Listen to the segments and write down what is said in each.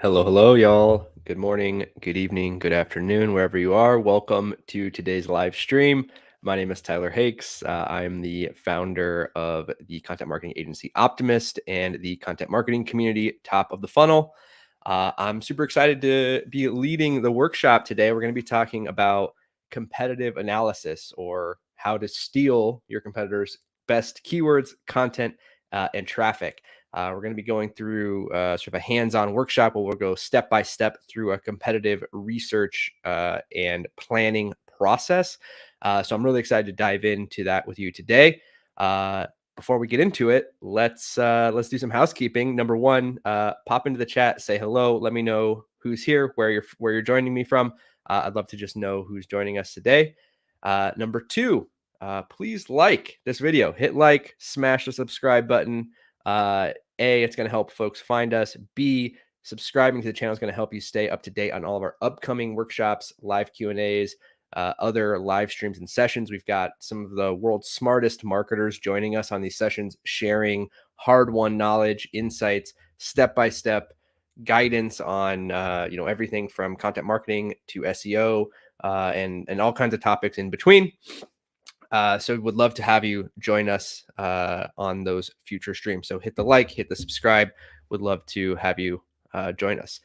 Hello, y'all. Good morning, good evening, good afternoon, wherever you are. Welcome to today's live stream. My name is Tyler Hakes. I am the founder of the content marketing agency Optimist and the content marketing community Top of the Funnel. I'm super excited to be leading the workshop today. We're going to be talking about competitive analysis, or how to steal your competitors' best keywords, content, and traffic. We're going to be going through sort of a hands-on workshop where we'll go step by step through a competitive research and planning process. So I'm really excited to dive into that with you today. Before we get into it, let's do some housekeeping. Number one, pop into the chat, say hello, let me know who's here, where you're joining me from. I'd love to just know who's joining us today. Number two, please like this video. Hit like, smash the subscribe button. It's going to help folks find us. B, subscribing to the channel is going to help you stay up to date on all of our upcoming workshops, live Q&As, other live streams and sessions. We've got some of the world's smartest marketers joining us on these sessions, sharing hard-won knowledge, insights, step-by-step guidance on everything from content marketing to SEO and all kinds of topics in between. So would love to have you join us on those future streams. So hit the like, hit the subscribe. Would love to have you join us.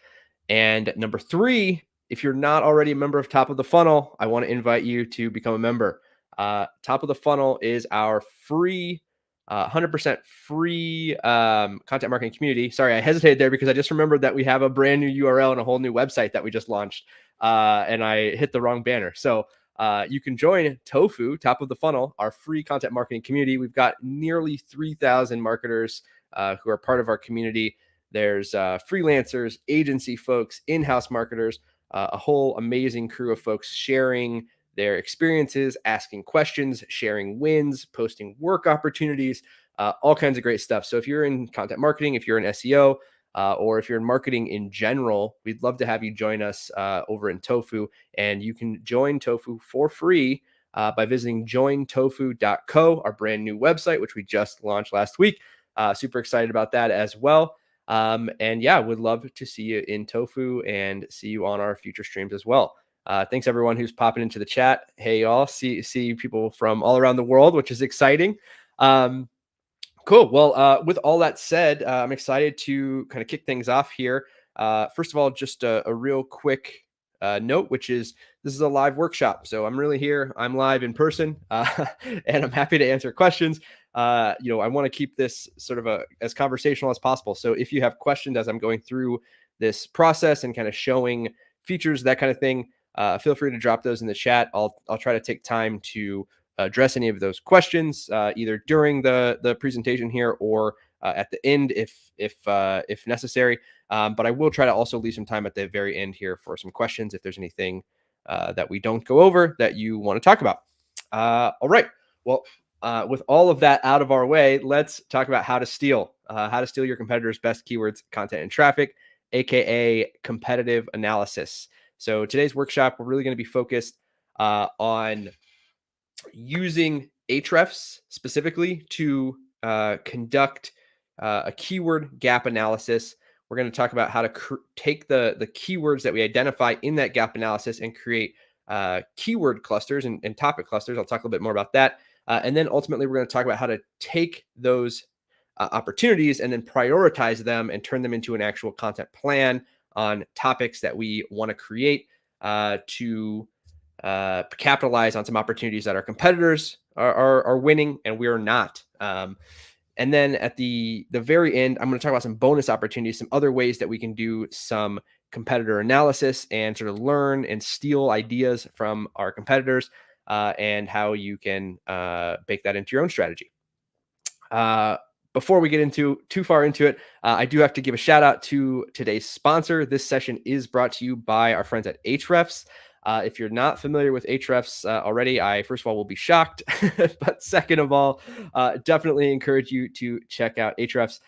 And number three, if you're not already a member of Top of the Funnel, I want to invite you to become a member. Top of the Funnel is our free, 100% free content marketing community. Sorry, I hesitated there because I just remembered that we have a brand new URL and a whole new website that we just launched, and I hit the wrong banner. So you can join Tofu, Top of the Funnel, our free content marketing community. We've got nearly 3,000 marketers who are part of our community. There's freelancers, agency folks, in-house marketers, a whole amazing crew of folks sharing their experiences, asking questions, sharing wins, posting work opportunities, all kinds of great stuff. So if you're in content marketing, if you're in SEO, or if you're in marketing in general, we'd love to have you join us over in Tofu. And you can join Tofu for free by visiting jointofu.co, our brand new website, which we just launched last week. Super excited about that as well. And yeah, would love to see you in Tofu and see you on our future streams as well. Thanks everyone who's popping into the chat. Hey y'all, see people from all around the world, which is exciting. Cool. Well, with all that said, I'm excited to kind of kick things off here. First of all, just a real quick note, which is this is a live workshop. So I'm really here. I'm live in person, and I'm happy to answer questions. I want to keep this sort of as conversational as possible. So if you have questions as I'm going through this process and kind of showing features, that kind of thing, feel free to drop those in the chat. I'll try to take time to address any of those questions either during the presentation here or at the end if necessary. But I will try to also leave some time at the very end here for some questions if there's anything that we don't go over that you want to talk about. All right. Well, with all of that out of our way, let's talk about how to steal your competitors' best keywords, content, and traffic, aka competitive analysis. So today's workshop, we're really going to be focused on using Ahrefs specifically to conduct a keyword gap analysis. We're going to talk about how to take the keywords that we identify in that gap analysis and create keyword clusters and topic clusters. I'll talk a little bit more about that. And then ultimately, we're going to talk about how to take those opportunities and then prioritize them and turn them into an actual content plan on topics that we want to create to capitalize on some opportunities that our competitors are winning and we are not. And then at the very end, I'm going to talk about some bonus opportunities, some other ways that we can do some competitor analysis and sort of learn and steal ideas from our competitors and how you can bake that into your own strategy. Before we get too far into it, I do have to give a shout out to today's sponsor. This session is brought to you by our friends at Ahrefs. If you're not familiar with Ahrefs already, I first of all will be shocked, but second of all, definitely encourage you to check out Ahrefs.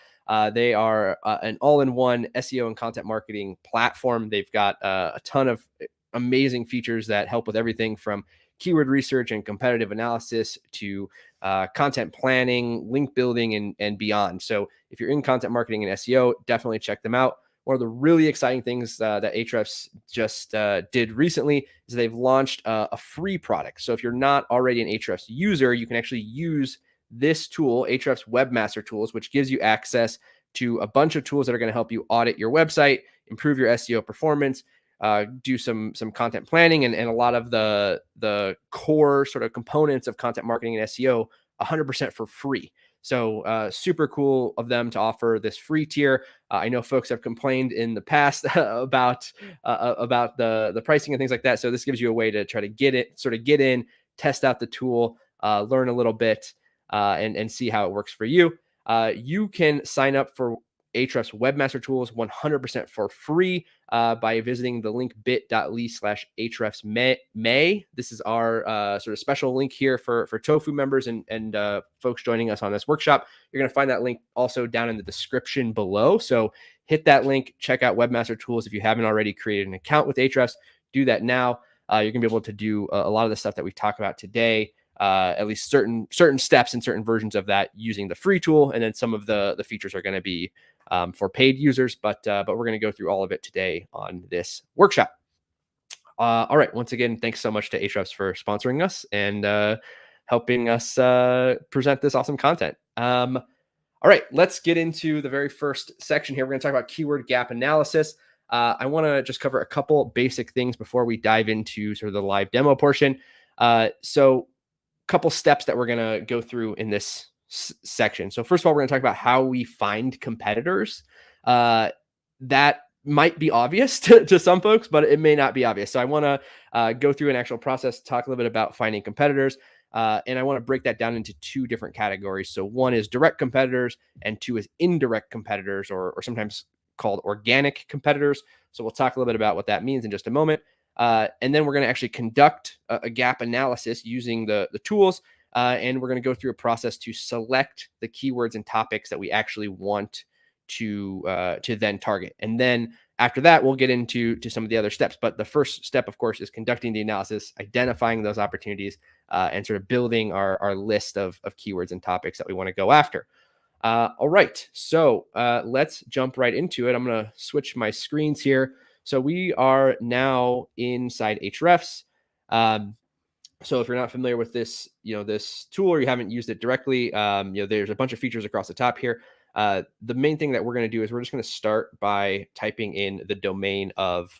They are an all-in-one SEO and content marketing platform. They've got a ton of amazing features that help with everything from keyword research and competitive analysis to content planning, link building, and beyond. So if you're in content marketing and SEO, definitely check them out. one of the really exciting things that Ahrefs just did recently is they've launched a free product. So if you're not already an Ahrefs user, you can actually use this tool, Ahrefs Webmaster Tools, which gives you access to a bunch of tools that are going to help you audit your website, improve your SEO performance, do some content planning, and a lot of the core sort of components of content marketing and SEO 100% for free. So super cool of them to offer this free tier. I know folks have complained in the past about the pricing and things like that. So this gives you a way to try to get in, test out the tool, learn a little bit, and see how it works for you. You can sign up for Ahrefs Webmaster Tools 100% for free by visiting the link bit.ly/Ahrefs May. This is our sort of special link here for Tofu members and folks joining us on this workshop. You're going to find that link also down in the description below. So hit that link, check out Webmaster Tools. If you haven't already created an account with Ahrefs, do that now. You're going to be able to do a lot of the stuff that we talk about today. At least certain steps and certain versions of that using the free tool, and then some of the features are going to be for paid users, but we're going to go through all of it today on this workshop. All right, once again, thanks so much to Ahrefs for sponsoring us and helping us present this awesome content. All right, let's get into the very first section here. We're going to talk about keyword gap analysis. I want to just cover a couple basic things before we dive into sort of the live demo portion. So couple steps that we're going to go through in this section. So first of all, we're going to talk about how we find competitors. That might be obvious to some folks, but it may not be obvious. So I want to go through an actual process, talk a little bit about finding competitors. And I want to break that down into two different categories. So one is direct competitors and two is indirect competitors, or sometimes called organic competitors. So we'll talk a little bit about what that means in just a moment. And then we're going to actually conduct a gap analysis using the tools. And we're going to go through a process to select the keywords and topics that we actually want to then target. And then after that, we'll get into some of the other steps. But the first step, of course, is conducting the analysis, identifying those opportunities, and sort of building our list of keywords and topics that we want to go after. All right, so let's jump right into it. I'm going to switch my screens here. So we are now inside Ahrefs. So if you're not familiar with this, this tool, or you haven't used it directly, there's a bunch of features across the top here. The main thing that we're going to do is we're just going to start by typing in the domain of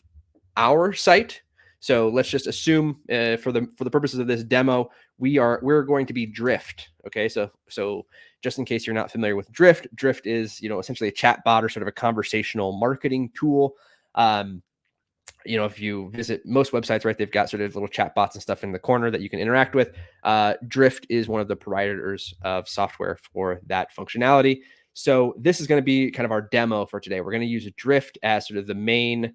our site. So let's just assume for the purposes of this demo, we're going to be Drift. Okay, so just in case you're not familiar with Drift is essentially a chat bot or sort of a conversational marketing tool. If you visit most websites, right, they've got sort of little chat bots and stuff in the corner that you can interact with. Drift is one of the providers of software for that functionality. So this is going to be kind of our demo for today. We're going to use Drift as sort of the main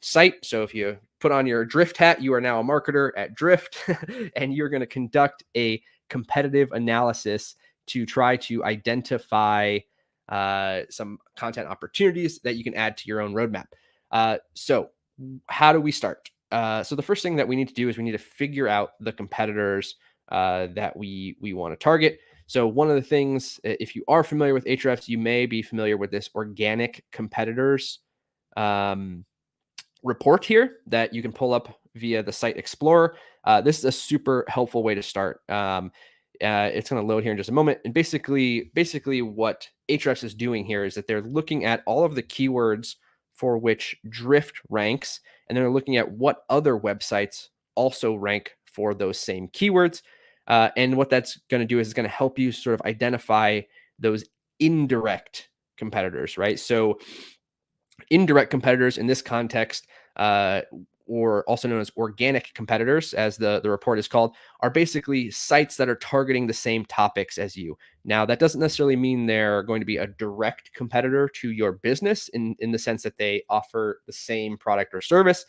site. So if you put on your Drift hat, you are now a marketer at Drift, and you're going to conduct a competitive analysis to try to identify some content opportunities that you can add to your own roadmap. So how do we start? So the first thing that we need to do is we need to figure out the competitors that we want to target. So one of the things, if you are familiar with Ahrefs, you may be familiar with this organic competitors report here that you can pull up via the Site Explorer. This is a super helpful way to start. It's going to load here in just a moment. And basically what Ahrefs is doing here is that they're looking at all of the keywords for which Drift ranks, and they're looking at what other websites also rank for those same keywords. And what that's going to do is it's going to help you sort of identify those indirect competitors, right? So indirect competitors in this context, or also known as organic competitors, as the report is called, are basically sites that are targeting the same topics as you. Now, that doesn't necessarily mean they're going to be a direct competitor to your business in the sense that they offer the same product or service,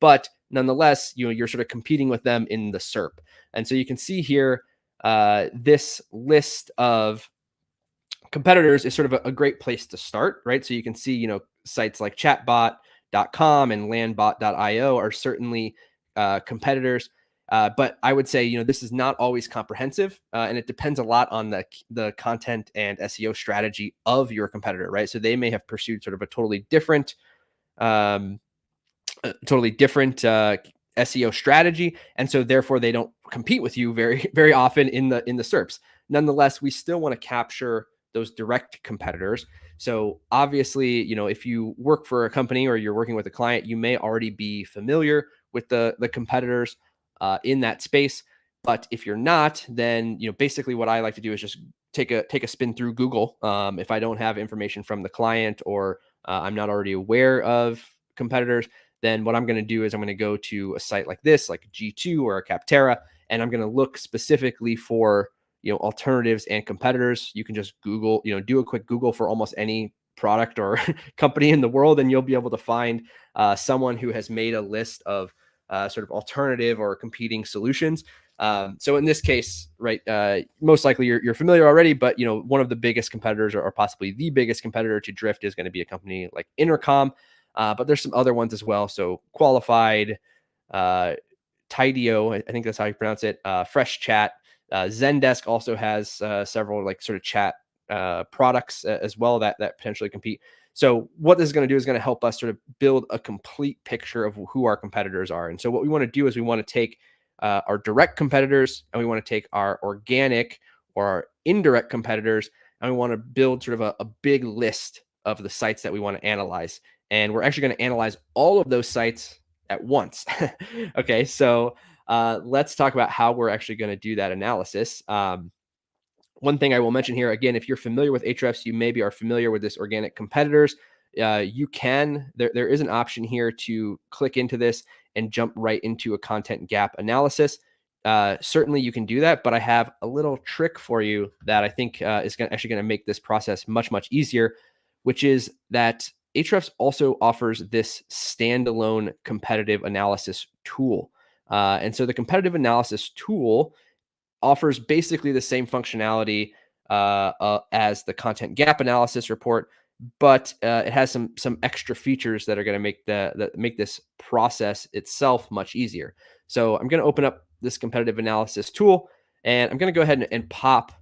but nonetheless, you're sort of competing with them in the SERP. And so you can see here, this list of competitors is sort of a great place to start, right? So you can see, sites like chatbot.com and landbot.io are certainly competitors. But I would say, this is not always comprehensive, and it depends a lot on the content and SEO strategy of your competitor, right? So they may have pursued sort of a um, totally different SEO strategy, and so therefore they don't compete with you very very often in the SERPs. Nonetheless, we still want to capture those direct competitors. So obviously, if you work for a company or you're working with a client, you may already be familiar with the competitors in that space. But if you're not, then basically what I like to do is just take a spin through Google. If I don't have information from the client, or I'm not already aware of competitors, then what I'm going to do is I'm going to go to a site like this, like G2 or a Capterra, and I'm going to look specifically for alternatives and competitors. You can just Google, do a quick Google for almost any product or company in the world, and you'll be able to find someone who has made a list of sort of alternative or competing solutions. So in this case, right, most likely you're familiar already, but one of the biggest competitors, or possibly the biggest competitor to Drift, is going to be a company like Intercom. But there's some other ones as well. So Qualified, uh, Tideo, I think that's how you pronounce it. Fresh Chat, Zendesk also has several like sort of chat products as well that potentially compete. So what this is going to do is going to help us sort of build a complete picture of who our competitors are. And so what we want to do is we want to take our direct competitors, and we want to take our organic or our indirect competitors, and we want to build sort of a big list of the sites that we want to analyze. And we're actually going to analyze all of those sites at once. Okay, so let's talk about how we're actually going to do that analysis. One thing I will mention here, again, if you're familiar with Ahrefs, you maybe are familiar with this organic competitors. There is an option here to click into this and jump right into a content gap analysis. Certainly you can do that, but I have a little trick for you that I think is actually going to make this process much, much easier, which is that Ahrefs also offers this standalone competitive analysis tool. And so the competitive analysis tool offers basically the same functionality as the content gap analysis report, but it has some extra features that are going to make this process itself much easier. So I'm going to open up this competitive analysis tool, and I'm going to go ahead and pop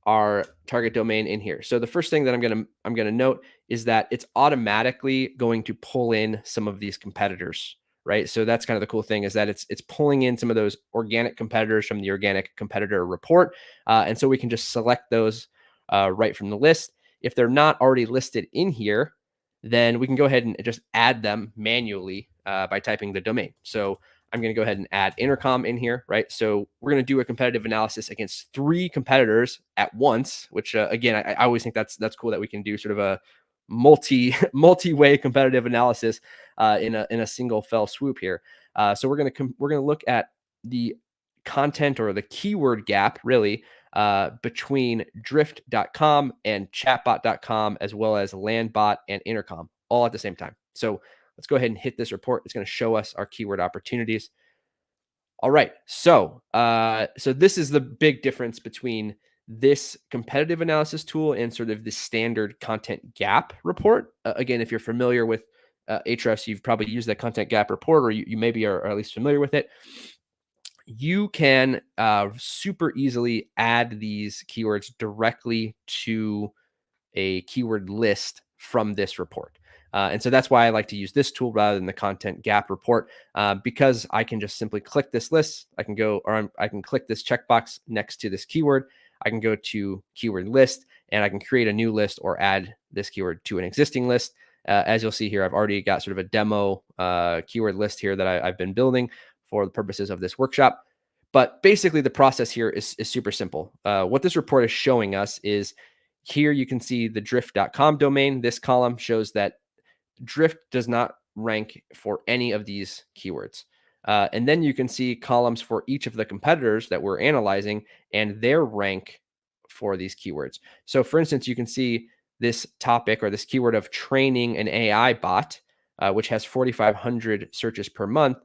our target domain in here. So the first thing that I'm going to note is that it's automatically going to pull in some of these competitors, right? So that's kind of the cool thing, is that it's pulling in some of those organic competitors from the organic competitor report. And so we can just select those right from the list. If they're not already listed in here, then we can go ahead and just add them manually by typing the domain. So I'm going to go ahead and add Intercom in here, right? So we're going to do a competitive analysis against 3 competitors at once, which again, I always think that's cool that we can do sort of a multi-way competitive analysis in a single fell swoop here. So we're going to look at the content or the keyword gap really between drift.com and chatbot.com, as well as landbot and Intercom, all at the same time. So let's go ahead and hit this report. It's going to show us our keyword opportunities. All right. So this is the big difference between this competitive analysis tool and sort of the standard content gap report. Again, if you're familiar with Ahrefs, you've probably used that content gap report, or you maybe are at least familiar with it. You can super easily add these keywords directly to a keyword list from this report. And so that's why I like to use this tool rather than the content gap report, because I can just simply click this list. I can click this checkbox next to this keyword. I can go to keyword list, and I can create a new list or add this keyword to an existing list. As you'll see here, I've already got sort of a demo keyword list here that I've been building for the purposes of this workshop. But basically, the process here is super simple. What this report is showing us is, here you can see the drift.com domain. This column shows that Drift does not rank for any of these keywords. And then you can see columns for each of the competitors that we're analyzing and their rank for these keywords. So for instance, you can see this topic, or this keyword of training an AI bot, which has 4,500 searches per month.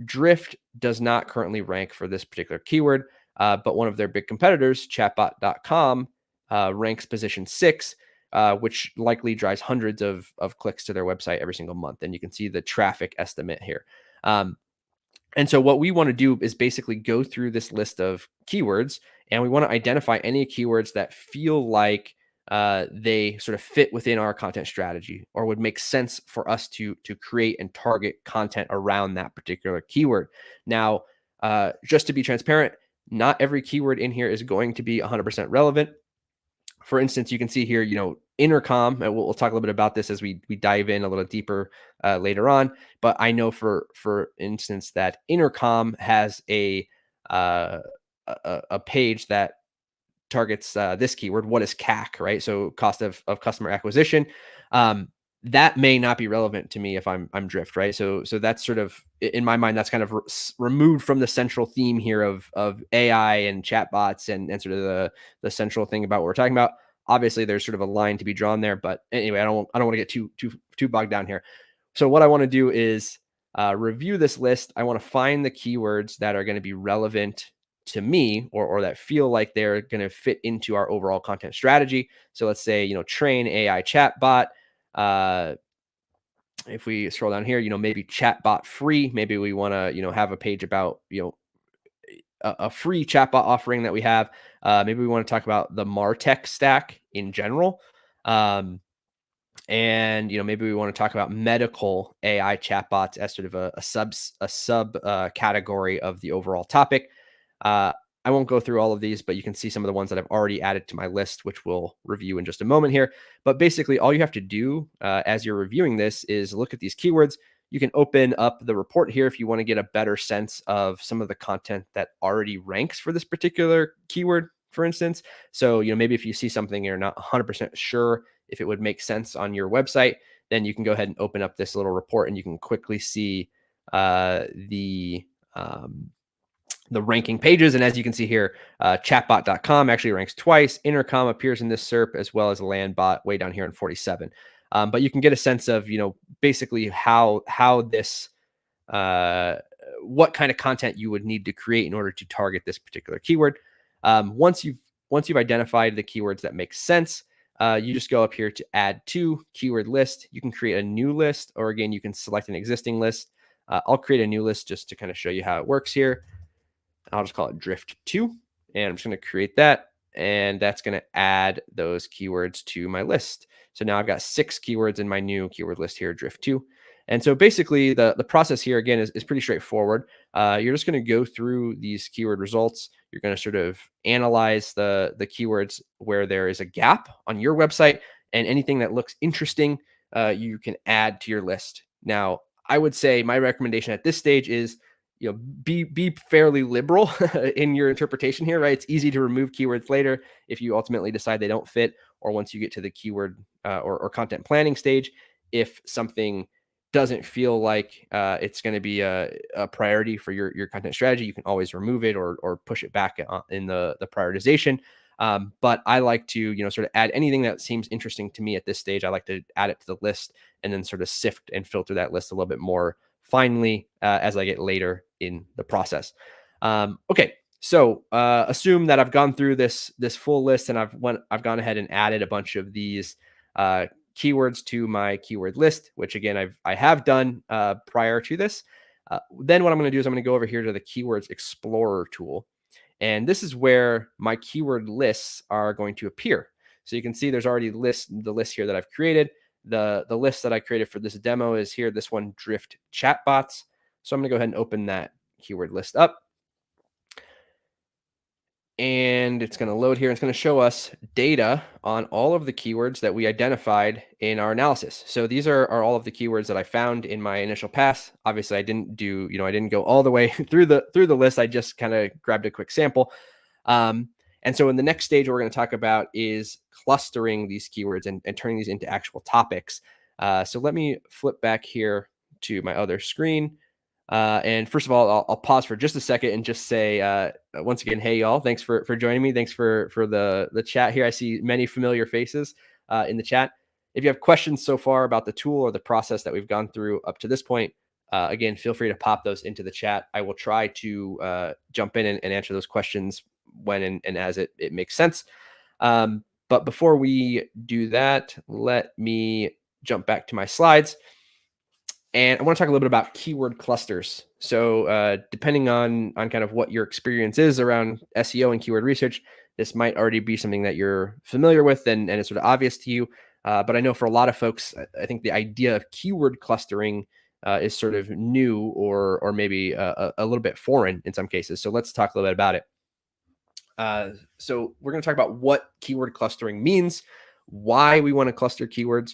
Drift does not currently rank for this particular keyword, but one of their big competitors, chatbot.com, ranks position 6, which likely drives hundreds of clicks to their website every single month. And you can see the traffic estimate here. And so what we want to do is basically go through this list of keywords, and we want to identify any keywords that feel like they sort of fit within our content strategy or would make sense for us to create and target content around that particular keyword. Now, just to be transparent, not every keyword in here is going to be 100% relevant. For instance, you can see here, intercom, and we'll talk a little bit about this as we dive in a little deeper later on. But I know for instance that intercom has uh, a page that targets this keyword. What is CAC, right? So cost of customer acquisition. Um, that may not be relevant to me if I'm drift, right? So that's sort of in my mind, that's kind of removed from the central theme here of AI and chatbots and sort of the central thing about what we're talking about. Obviously, there's sort of a line to be drawn there, but anyway, I don't want to get too bogged down here. So what I want to do is review this list. I want to find the keywords that are going to be relevant to me or that feel like they're going to fit into our overall content strategy. So let's say, train AI chatbot. Uh, if we scroll down here, maybe chatbot free, maybe we want to, have a page about, a free chatbot offering that we have. Maybe we want to talk about the MarTech stack in general. And maybe we want to talk about medical AI chatbots as sort of a sub category of the overall topic. uh, I won't go through all of these, but you can see some of the ones that I've already added to my list, which we'll review in just a moment here. But basically, all you have to do as you're reviewing this is look at these keywords. You can open up the report here if you want to get a better sense of some of the content that already ranks for this particular keyword, for instance. So, maybe if you see something you're not 100% sure if it would make sense on your website, then you can go ahead and open up this little report and you can quickly see um, the ranking pages. And as you can see here, chatbot.com actually ranks twice. Intercom appears in this SERP as well as Landbot way down here in 47. But you can get a sense of, basically how this, uh, what kind of content you would need to create in order to target this particular keyword. Once you've identified the keywords that make sense, you just go up here to add to keyword list. You can create a new list, or again, you can select an existing list. I'll create a new list just to kind of show you how it works here. I'll just call it drift 2. And I'm just going to create that. And that's going to add those keywords to my list. So now I've got 6 keywords in my new keyword list here, drift 2. And so basically the process here, again, is pretty straightforward. You're just going to go through these keyword results. You're going to sort of analyze the keywords where there is a gap on your website, and anything that looks interesting, you can add to your list. Now, I would say my recommendation at this stage is, be fairly liberal in your interpretation here, right? It's easy to remove keywords later if you ultimately decide they don't fit, or once you get to the keyword or content planning stage. If something doesn't feel like it's going to be a priority for your content strategy, you can always remove it or push it back in the prioritization. But I like to, sort of add anything that seems interesting to me at this stage. I like to add it to the list and then sort of sift and filter that list a little bit more finally as I get later in the process. Okay, so assume that I've gone through this full list and I've gone ahead and added a bunch of these keywords to my keyword list, which again I have done prior to this. Then what I'm going to do is I'm going to go over here to the Keywords Explorer tool, and this is where my keyword lists are going to appear. So you can see there's already the list here that I've created. The list that I created for this demo is here, this one, Drift Chatbots. So I'm going to go ahead and open that keyword list up. And it's going to load here. It's going to show us data on all of the keywords that we identified in our analysis. So these are all of the keywords that I found in my initial pass. Obviously, I didn't go all the way through the list. I just kind of grabbed a quick sample. And so in the next stage, what we're going to talk about is clustering these keywords and turning these into actual topics. So let me flip back here to my other screen. And first of all, I'll pause for just a second and just say, once again, hey, y'all, thanks for joining me. Thanks for the chat here. I see many familiar faces in the chat. If you have questions so far about the tool or the process that we've gone through up to this point, again, feel free to pop those into the chat. I will try to jump in and answer those questions when and as it makes sense. But before we do that, let me jump back to my slides. And I want to talk a little bit about keyword clusters. So, depending on kind of what your experience is around SEO and keyword research, this might already be something that you're familiar with and it's sort of obvious to you. But I know for a lot of folks, I think the idea of keyword clustering is sort of new or maybe a little bit foreign in some cases. So let's talk a little bit about it. So we're going to talk about what keyword clustering means, why we want to cluster keywords.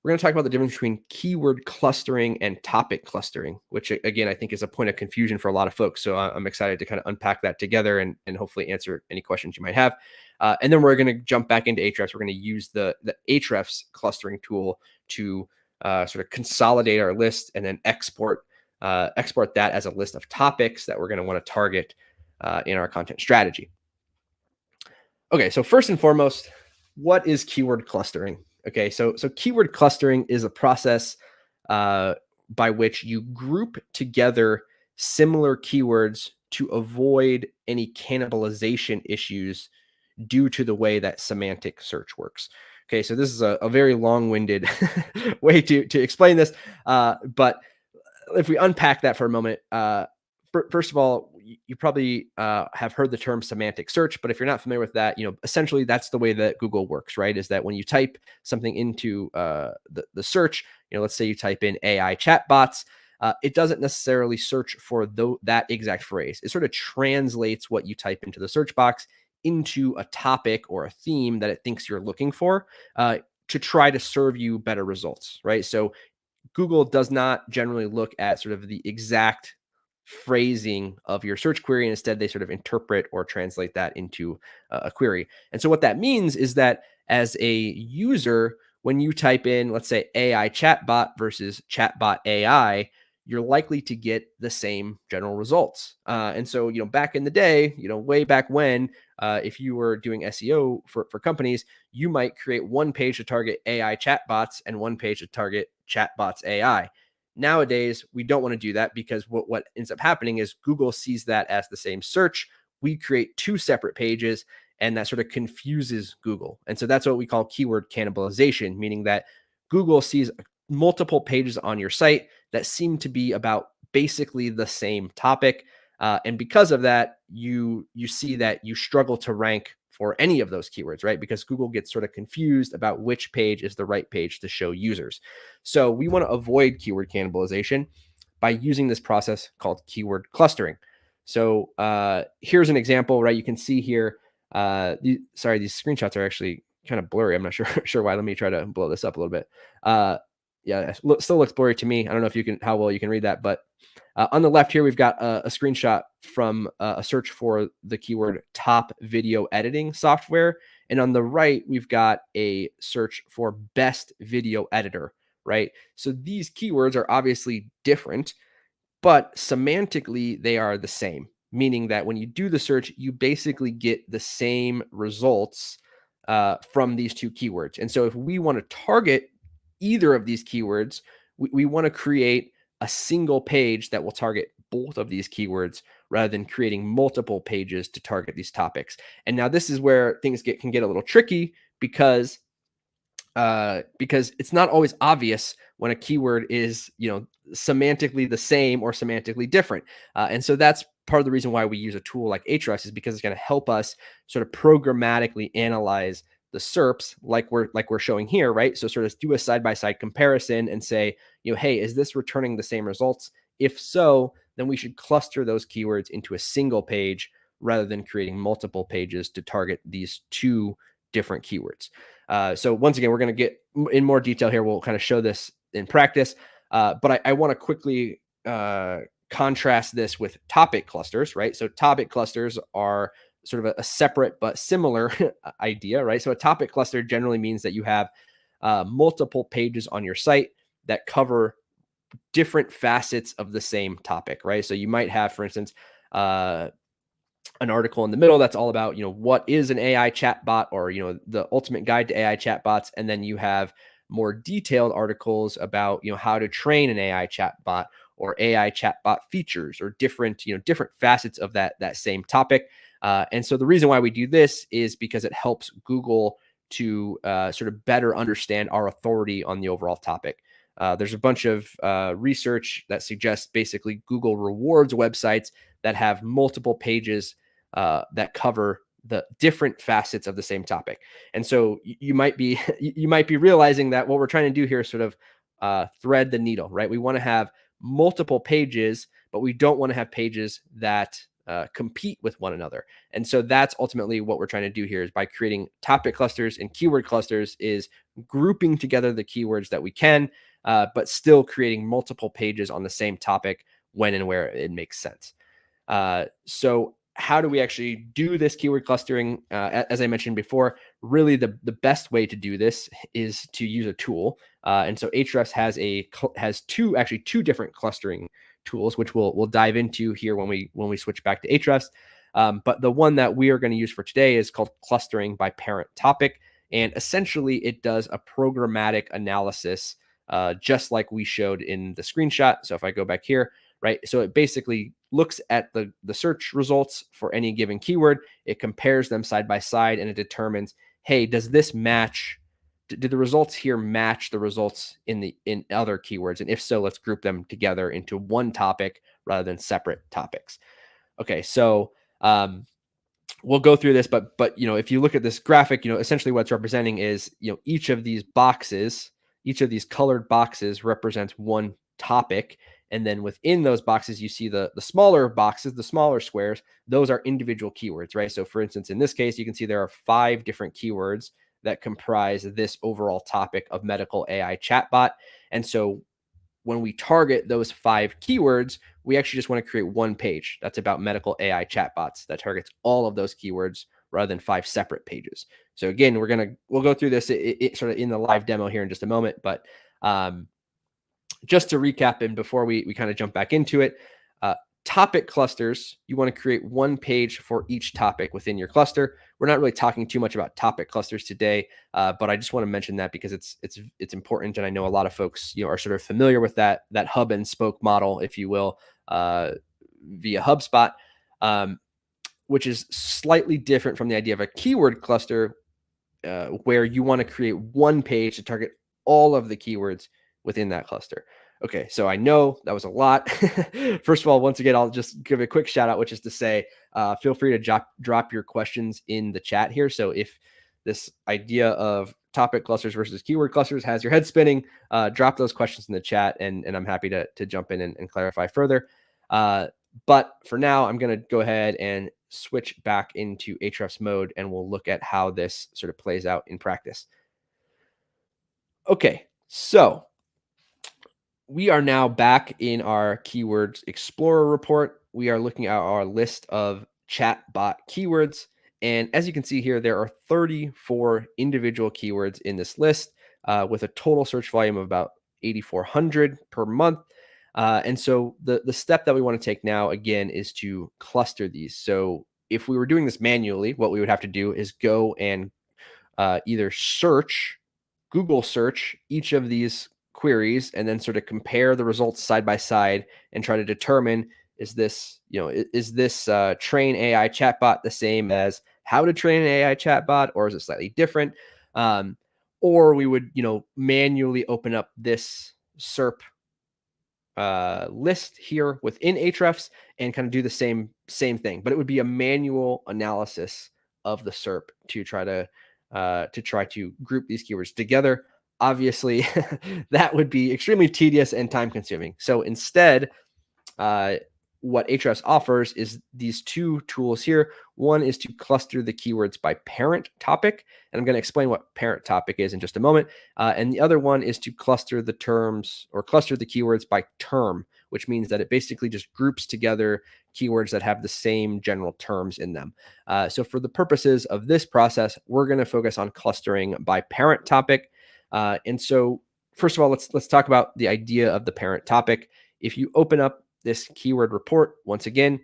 We're going to talk about the difference between keyword clustering and topic clustering, which again, I think is a point of confusion for a lot of folks. So I'm excited to kind of unpack that together and hopefully answer any questions you might have. And then we're going to jump back into Ahrefs. We're going to use the Ahrefs clustering tool to sort of consolidate our list and then export that as a list of topics that we're going to want to target in our content strategy. Okay, so first and foremost, what is keyword clustering? Okay, so keyword clustering is a process by which you group together similar keywords to avoid any cannibalization issues due to the way that semantic search works. Okay, so this is a very long-winded way to explain this, but if we unpack that for a moment, first of all, you probably have heard the term semantic search, but if you're not familiar with that, essentially that's the way that Google works, right? Is that when you type something into the search, let's say you type in AI chatbots, it doesn't necessarily search for that exact phrase. It sort of translates what you type into the search box into a topic or a theme that it thinks you're looking for to try to serve you better results, right? So Google does not generally look at sort of the exact phrasing of your search query. And instead, they sort of interpret or translate that into a query. And so what that means is that as a user, when you type in, let's say AI chatbot versus chatbot AI, you're likely to get the same general results. And so, back in the day, way back when, if you were doing SEO for companies, you might create one page to target AI chatbots and one page to target chatbots AI. Nowadays, we don't want to do that because what ends up happening is Google sees that as the same search. We create two separate pages, and that sort of confuses Google. And so that's what we call keyword cannibalization, meaning that Google sees multiple pages on your site that seem to be about basically the same topic. And because of that, you see that you struggle to rank for any of those keywords, right? Because Google gets sort of confused about which page is the right page to show users. So we want to avoid keyword cannibalization by using this process called keyword clustering. So here's an example, right? You can see here, these screenshots are actually kind of blurry. I'm not sure why. Let me try to blow this up a little bit. Yeah, it still looks blurry to me. I don't know how well you can read that, but on the left here, we've got a screenshot from a search for the keyword top video editing software. And on the right, we've got a search for best video editor, right? So these keywords are obviously different, but semantically, they are the same, meaning that when you do the search, you basically get the same results from these two keywords. And so if we want to target either of these keywords, we want to create a single page that will target both of these keywords rather than creating multiple pages to target these topics. And now this is where things can get a little tricky because it's not always obvious when a keyword is, semantically the same or semantically different. And so that's part of the reason why we use a tool like Ahrefs is because it's going to help us sort of programmatically analyze the SERPs like we're showing here, right? So sort of do a side-by-side comparison and say, hey, is this returning the same results? If so, then we should cluster those keywords into a single page rather than creating multiple pages to target these two different keywords. So once again, we're going to get in more detail here. We'll kind of show this in practice, but I want to quickly contrast this with topic clusters, right? So topic clusters are sort of a separate but similar idea, right? So a topic cluster generally means that you have multiple pages on your site that cover different facets of the same topic, right? So you might have, for instance, an article in the middle that's all about, what is an AI chatbot or, the ultimate guide to AI chatbots. And then you have more detailed articles about, how to train an AI chatbot or AI chatbot features or different facets of that same topic. And so the reason why we do this is because it helps Google to sort of better understand our authority on the overall topic. There's a bunch of research that suggests basically Google rewards websites that have multiple pages that cover the different facets of the same topic. And so you might be you might be realizing that what we're trying to do here is sort of thread the needle, right? We want to have multiple pages, but we don't want to have pages that compete with one another. And so that's ultimately what we're trying to do here, is by creating topic clusters and keyword clusters, is grouping together the keywords that we can, but still creating multiple pages on the same topic when and where it makes sense. So how do we actually do this keyword clustering? As I mentioned before, really the best way to do this is to use a tool. And so Ahrefs has two different clustering tools, which we'll dive into here when we switch back to Ahrefs. But the one that we are going to use for today is called clustering by parent topic. And essentially it does a programmatic analysis, just like we showed in the screenshot. So if I go back here, right? So it basically looks at the search results for any given keyword. It compares them side by side, and it determines, hey, does this match? Do the results here match the results in other keywords? And if so, let's group them together into one topic rather than separate topics. Okay, so we'll go through this, but if you look at this graphic, essentially what it's representing is, each of these boxes, each of these colored boxes represents one topic. And then within those boxes, you see the smaller boxes, the smaller squares, those are individual keywords, right? So for instance, in this case, you can see there are 5 different keywords that comprise this overall topic of medical AI chatbot. And so when we target those 5 keywords, we actually just want to create one page that's about medical AI chatbots that targets all of those keywords rather than 5 separate pages. So again, we'll go through this sort of in the live demo here in just a moment, but just to recap, and before we kind of jump back into it, topic clusters, you want to create one page for each topic within your cluster. We're not really talking too much about topic clusters today, but I just want to mention that because it's important, and I know a lot of folks are sort of familiar with that hub and spoke model, if you will, via HubSpot, which is slightly different from the idea of a keyword cluster, where you want to create one page to target all of the keywords within that cluster. Okay, so I know that was a lot. First of all, once again, I'll just give a quick shout out, which is to say, feel free to drop your questions in the chat here. So if this idea of topic clusters versus keyword clusters has your head spinning, drop those questions in the chat, and I'm happy to jump in and clarify further. But for now, I'm going to go ahead and switch back into Ahrefs mode, and we'll look at how this sort of plays out in practice. Okay, so we are now back in our Keywords Explorer report. We are looking at our list of chatbot keywords. And as you can see here, there are 34 individual keywords in this list, with a total search volume of about 8,400 per month. And so the step that we want to take now, again, is to cluster these. So if we were doing this manually, what we would have to do is go and either Google search each of these queries, and then sort of compare the results side by side and try to determine, is this train AI chatbot the same as how to train an AI chatbot, or is it slightly different? Or we would manually open up this SERP list here within Ahrefs and kind of do the same thing, but it would be a manual analysis of the SERP to try to group these keywords together. Obviously, that would be extremely tedious and time consuming. So instead, what Ahrefs offers is these two tools here. One is to cluster the keywords by parent topic, and I'm going to explain what parent topic is in just a moment. And the other one is to cluster the keywords by term, which means that it basically just groups together keywords that have the same general terms in them. So for the purposes of this process, we're going to focus on clustering by parent topic. And so first of all, let's talk about the idea of the parent topic. If you open up this keyword report, once again,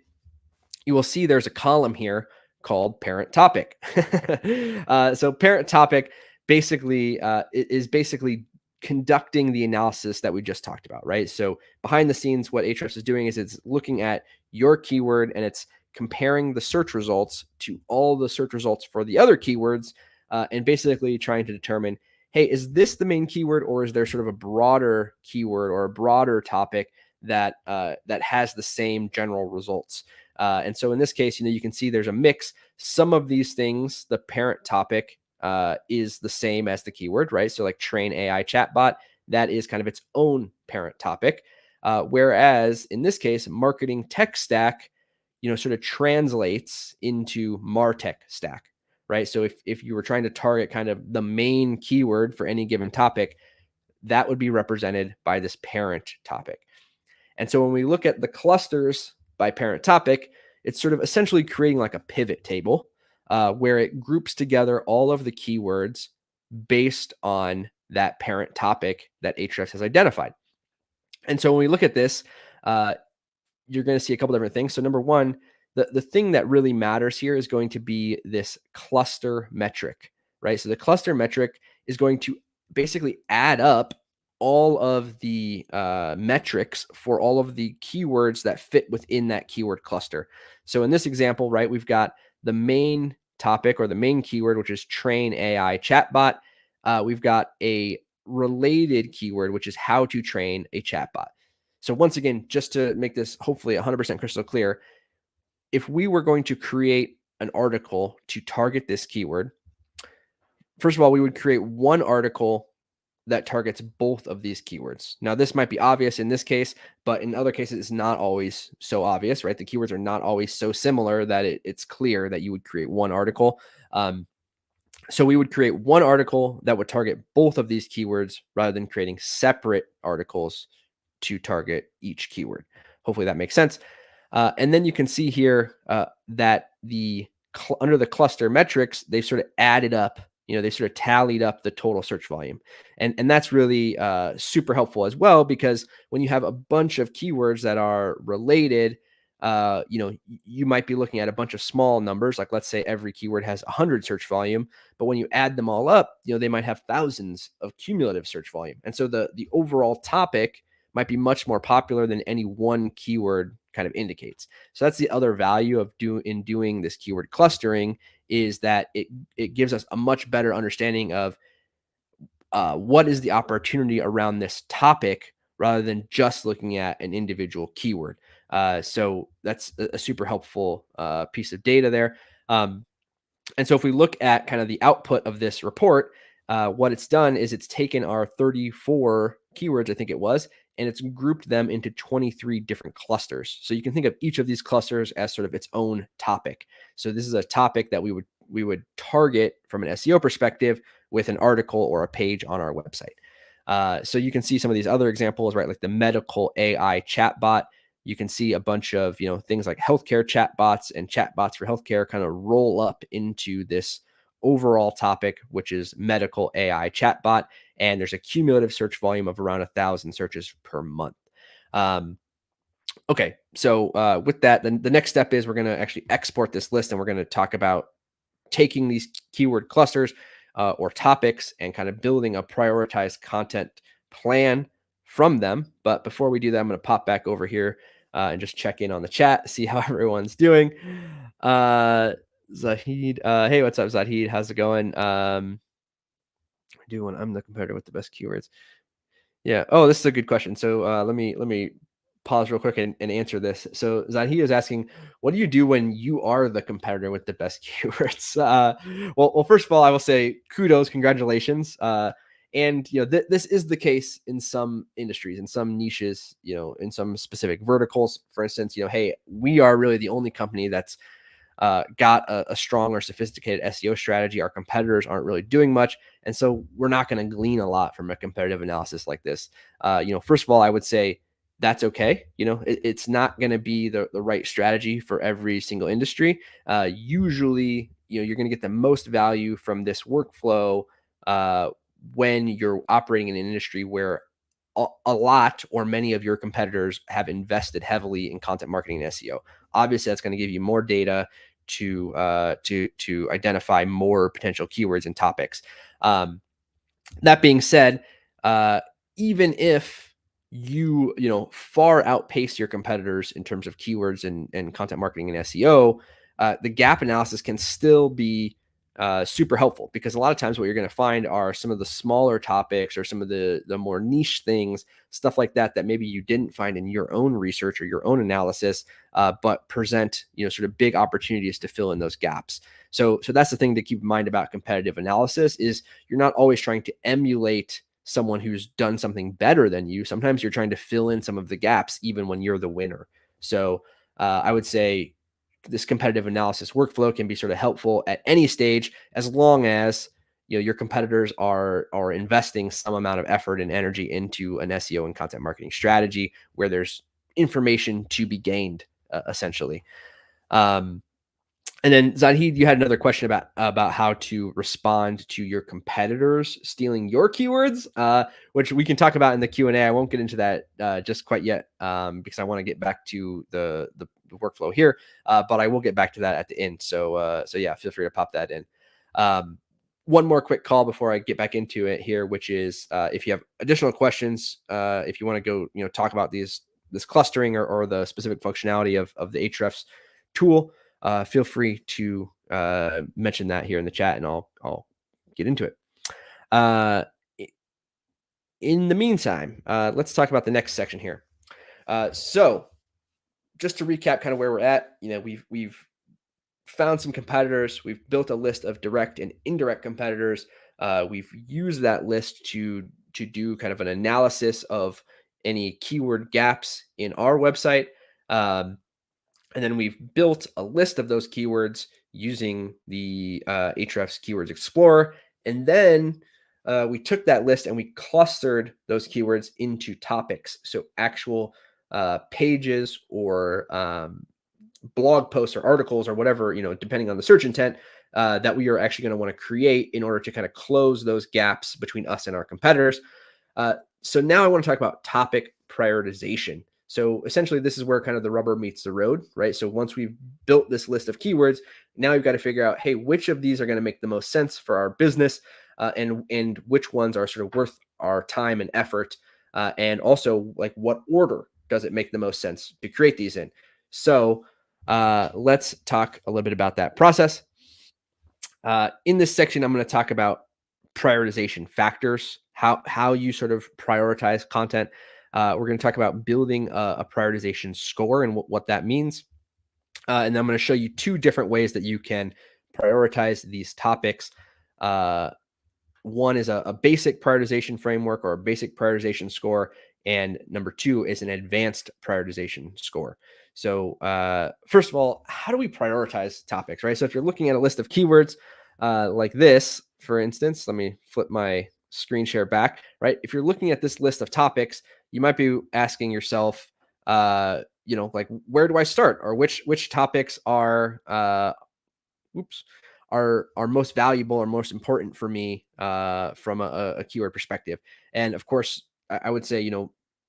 you will see there's a column here called parent topic. So parent topic basically is basically conducting the analysis that we just talked about, right? So behind the scenes, what Ahrefs is doing is it's looking at your keyword and it's comparing the search results to all the search results for the other keywords, and basically trying to determine, hey, is this the main keyword, or is there sort of a broader keyword or a broader topic that that has the same general results? And so in this case, you can see there's a mix. Some of these things, the parent topic is the same as the keyword, right? So like train AI chatbot, that is kind of its own parent topic. Whereas in this case, marketing tech stack, sort of translates into MarTech stack, right? So if you were trying to target kind of the main keyword for any given topic, that would be represented by this parent topic. And so when we look at the clusters by parent topic, it's sort of essentially creating like a pivot table where it groups together all of the keywords based on that parent topic that Ahrefs has identified. And so when we look at this, uh, you're going to see a couple different things. So number one, the thing that really matters here is going to be this cluster metric, right? So the cluster metric is going to basically add up all of the metrics for all of the keywords that fit within that keyword cluster. So in this example, right, we've got the main topic or the main keyword, which is train AI chatbot. We've got a related keyword, which is how to train a chatbot. So once again, just to make this hopefully 100% crystal clear, if we were going to create an article to target this keyword, first of all, we would create one article that targets both of these keywords. Now, this might be obvious in this case, but in other cases, it's not always so obvious, right? The keywords are not always so similar that it's clear that you would create one article. So we would create one article that would target both of these keywords rather than creating separate articles to target each keyword. Hopefully that makes sense. And then you can see here that under the cluster metrics, they've sort of added up, they sort of tallied up the total search volume. And that's really super helpful as well, because when you have a bunch of keywords that are related, you might be looking at a bunch of small numbers, like let's say every keyword has 100 search volume, but when you add them all up, they might have thousands of cumulative search volume. And so the overall topic might be much more popular than any one keyword kind of indicates. So that's the other value of doing this keyword clustering, is that it gives us a much better understanding of what is the opportunity around this topic rather than just looking at an individual keyword. So that's a super helpful piece of data there. And so if we look at kind of the output of this report, what it's done is it's taken our 34 keywords, I think it was, and it's grouped them into 23 different clusters. So you can think of each of these clusters as sort of its own topic. So this is a topic that we would target from an SEO perspective with an article or a page on our website. So you can see some of these other examples, right? Like the medical AI chatbot. You can see a bunch of things like healthcare chatbots and chatbots for healthcare kind of roll up into this overall topic, which is medical AI chatbot. And there's a cumulative search volume of around 1,000 searches per month. Okay, so with that, then the next step is we're going to actually export this list, and we're going to talk about taking these keyword clusters or topics and kind of building a prioritized content plan from them. But before we do that, I'm going to pop back over here and just check in on the chat, see how everyone's doing. Zahid, hey, what's up, Zahid? How's it going? I'm the competitor with the best keywords. Yeah. Oh, this is a good question. So let me pause real quick and answer this. So Zahid is asking, what do you do when you are the competitor with the best keywords? Well, first of all, I will say kudos, congratulations. And this is the case in some industries, in some niches, in some specific verticals. For instance, hey, we are really the only company that's got a strong or sophisticated SEO strategy. Our competitors aren't really doing much. And so we're not going to glean a lot from a competitive analysis like this. First of all, I would say that's okay. It's not going to be the right strategy for every single industry. Usually, you're going to get the most value from this workflow when you're operating in an industry where a lot or many of your competitors have invested heavily in content marketing and SEO. Obviously, that's going to give you more data to identify more potential keywords and topics. That being said, even if you far outpace your competitors in terms of keywords and content marketing and SEO, the gap analysis can still be super helpful, because a lot of times what you're going to find are some of the smaller topics or some of the more niche things, stuff like that, that maybe you didn't find in your own research or your own analysis, but present, sort of big opportunities to fill in those gaps. So that's the thing to keep in mind about competitive analysis is you're not always trying to emulate someone who's done something better than you. Sometimes you're trying to fill in some of the gaps even when you're the winner. So I would say this competitive analysis workflow can be sort of helpful at any stage, as long as your competitors are investing some amount of effort and energy into an SEO and content marketing strategy where there's information to be gained, essentially. Um, and then Zahid, you had another question about how to respond to your competitors stealing your keywords, which we can talk about in the Q&A. I won't get into that just quite yet, because I want to get back to the workflow here, but I will get back to that at the end. So yeah, feel free to pop that in. One more quick call before I get back into it here, which is if you have additional questions, if you want to go talk about this clustering or the specific functionality of the Ahrefs tool, feel free to mention that here in the chat, and I'll get into it. In the meantime, let's talk about the next section here. So just to recap kind of where we're at, we've found some competitors. We've built a list of direct and indirect competitors. We've used that list to do kind of an analysis of any keyword gaps in our website. And then we've built a list of those keywords using the Ahrefs Keywords Explorer. And then we took that list and we clustered those keywords into topics. So actual pages or blog posts or articles or whatever, depending on the search intent, that we are actually going to want to create in order to kind of close those gaps between us and our competitors. So now I want to talk about topic prioritization. So essentially, this is where kind of the rubber meets the road, right? So once we've built this list of keywords, now we've got to figure out, hey, which of these are going to make the most sense for our business, and which ones are sort of worth our time and effort, and also like what order does it make the most sense to create these in. So let's talk a little bit about that process. In this section, I'm going to talk about prioritization factors, how you sort of prioritize content. We're going to talk about building a prioritization score and what that means. And then I'm going to show you two different ways that you can prioritize these topics. One is a basic prioritization framework or a basic prioritization score. And number two is an advanced prioritization score. So first of all, how do we prioritize topics, right? So if you're looking at a list of keywords like this, for instance, let me flip my screen share back, right? If you're looking at this list of topics, you might be asking yourself, like, where do I start? Or which topics are are most valuable or most important for me from a keyword perspective. And of course, I would say,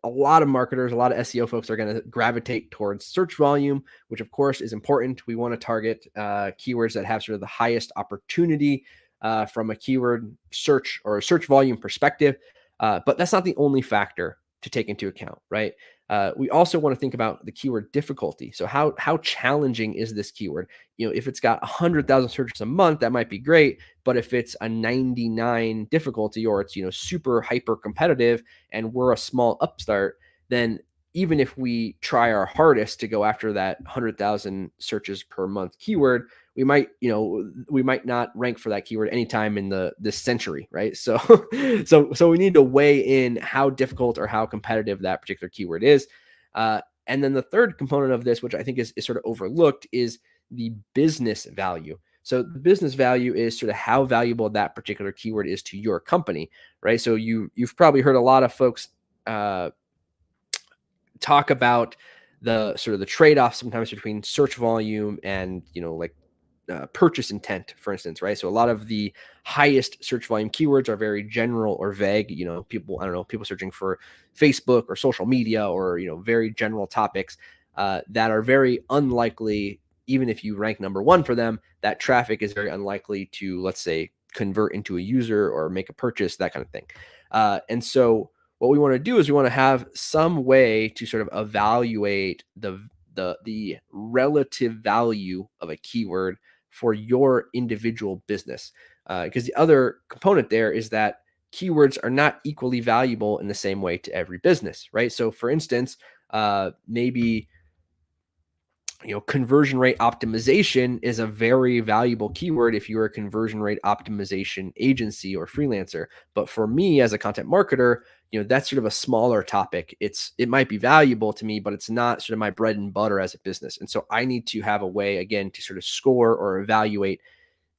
a lot of marketers, a lot of SEO folks are going to gravitate towards search volume, which of course is important. We want to target keywords that have sort of the highest opportunity from a keyword search or a search volume perspective. But that's not the only factor to take into account, right? We also want to think about the keyword difficulty. So how challenging is this keyword? If it's got 100,000 searches a month, that might be great. But if it's a 99 difficulty, or it's super hyper competitive, and we're a small upstart, then even if we try our hardest to go after that 100,000 searches per month keyword, we might not rank for that keyword anytime in this century, right? So we need to weigh in how difficult or how competitive that particular keyword is. And then the third component of this, which I think is sort of overlooked, is the business value. So the business value is sort of how valuable that particular keyword is to your company, right? So you've probably heard a lot of folks talk about the sort of the trade-off sometimes between search volume and purchase intent, for instance, right? So a lot of the highest search volume keywords are very general or vague. People searching for Facebook or social media, or very general topics that are very unlikely. Even if you rank number one for them, that traffic is very unlikely to, let's say, convert into a user or make a purchase, that kind of thing. And so what we want to do is we want to have some way to sort of evaluate the relative value of a keyword for your individual business. Because the other component there is that keywords are not equally valuable in the same way to every business, right? So, for instance, maybe conversion rate optimization is a very valuable keyword if you're a conversion rate optimization agency or freelancer. But for me as a content marketer, that's sort of a smaller topic. It might be valuable to me, but it's not sort of my bread and butter as a business. And so I need to have a way, again, to sort of score or evaluate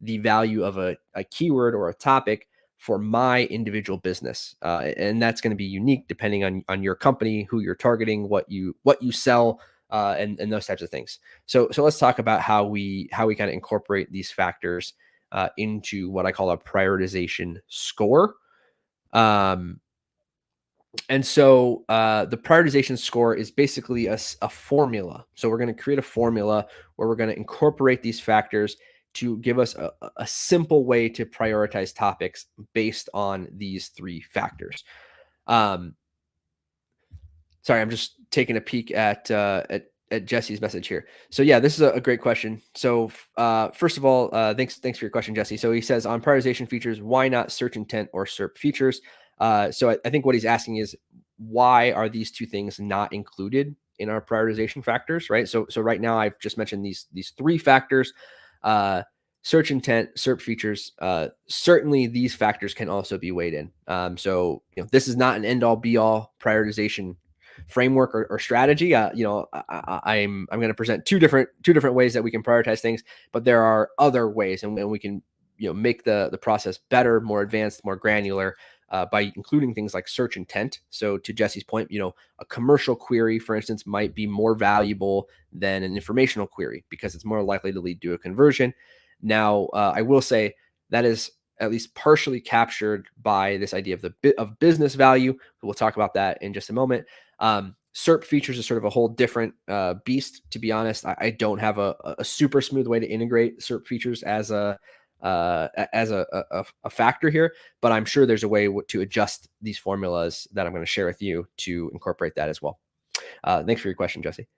the value of a keyword or a topic for my individual business, and that's going to be unique depending on your company, who you're targeting, what you sell, and those types of things. So let's talk about how we kind of incorporate these factors into what I call a prioritization score. Um, and so the prioritization score is basically a formula. So we're going to create a formula where we're going to incorporate these factors to give us a simple way to prioritize topics based on these three factors. Um, Sorry, I'm just taking a peek at Jesse's message here. So yeah, this is a great question. So first of all, thanks for your question, Jesse. So he says on prioritization features, why not search intent or SERP features? So I think what he's asking is why are these two things not included in our prioritization factors, right? So right now I've just mentioned these three factors. Search intent, SERP features. Certainly, these factors can also be weighed in. So this is not an end-all, be-all prioritization framework or strategy. I'm going to present two different ways that we can prioritize things, but there are other ways, and we can make the process better, more advanced, more granular by including things like search intent. So to Jesse's point, a commercial query, for instance, might be more valuable than an informational query because it's more likely to lead to a conversion. Now, I will say that is at least partially captured by this idea of business value. We'll talk about that in just a moment. SERP features is sort of a whole different beast. To be honest, I don't have a super smooth way to integrate SERP features as a factor here, but I'm sure there's a way to adjust these formulas that I'm going to share with you to incorporate that as well. Thanks for your question, Jesse.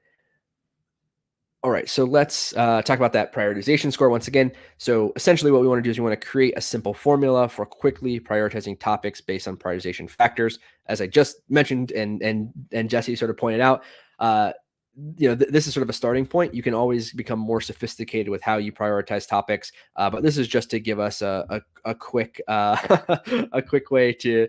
All right, so let's talk about that prioritization score once again. So essentially what we want to do is we want to create a simple formula for quickly prioritizing topics based on prioritization factors. As I just mentioned and Jesse sort of pointed out, this is sort of a starting point. You can always become more sophisticated with how you prioritize topics, but this is just to give us a quick a quick way to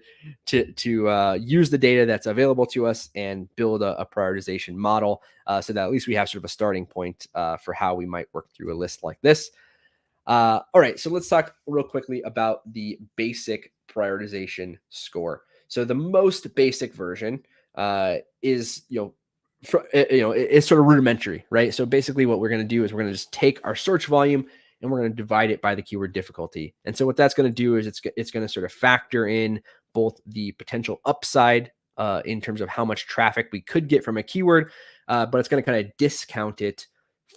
use the data that's available to us and build a prioritization model, so that at least we have sort of a starting point for how we might work through a list like this. All right, so let's talk real quickly about the basic prioritization score. So the most basic version is it's sort of rudimentary, right? So basically what we're going to do is we're going to just take our search volume and we're going to divide it by the keyword difficulty. And so what that's going to do is it's going to sort of factor in both the potential upside in terms of how much traffic we could get from a keyword, but it's going to kind of discount it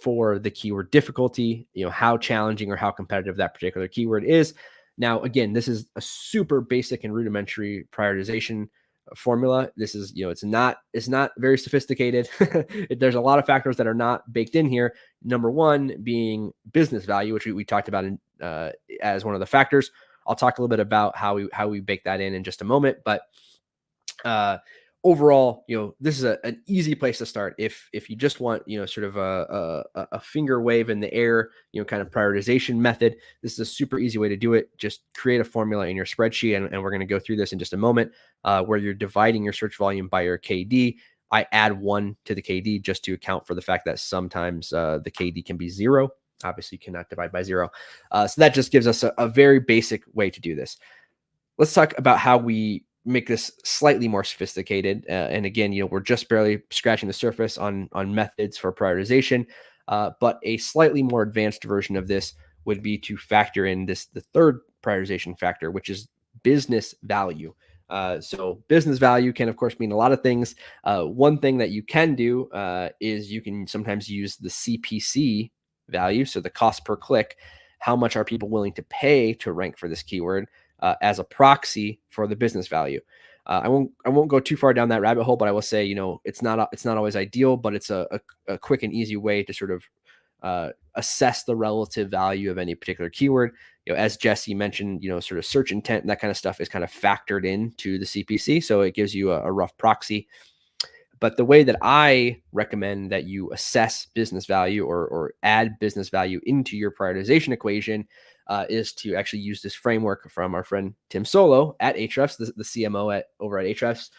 for the keyword difficulty, how challenging or how competitive that particular keyword is. Now, again, this is a super basic and rudimentary prioritization formula. This is, it's not very sophisticated. There's a lot of factors that are not baked in here. Number one being business value, which we talked about as one of the factors. I'll talk a little bit about how we bake that in just a moment, but overall, this is an easy place to start. If you just want, sort of a finger wave in the air, kind of prioritization method, this is a super easy way to do it. Just create a formula in your spreadsheet, and we're going to go through this in just a moment, where you're dividing your search volume by your KD. I add 1 to the KD just to account for the fact that sometimes the KD can be 0. Obviously, you cannot divide by 0. So that just gives us a very basic way to do this. Let's talk about how we make this slightly more sophisticated. And again, we're just barely scratching the surface on methods for prioritization. But a slightly more advanced version of this would be to factor in the third prioritization factor, which is business value. So business value can, of course, mean a lot of things. One thing that you can do is you can sometimes use the CPC value, so the cost per click. How much are people willing to pay to rank for this keyword? As a proxy for the business value. I won't go too far down that rabbit hole, but I will say, it's not always ideal, but it's a quick and easy way to sort of assess the relative value of any particular keyword. As Jesse mentioned, sort of search intent and that kind of stuff is kind of factored into the CPC. So it gives you a rough proxy. But the way that I recommend that you assess business value or add business value into your prioritization equation is to actually use this framework from our friend Tim Solo at Ahrefs, the CMO over at Ahrefs.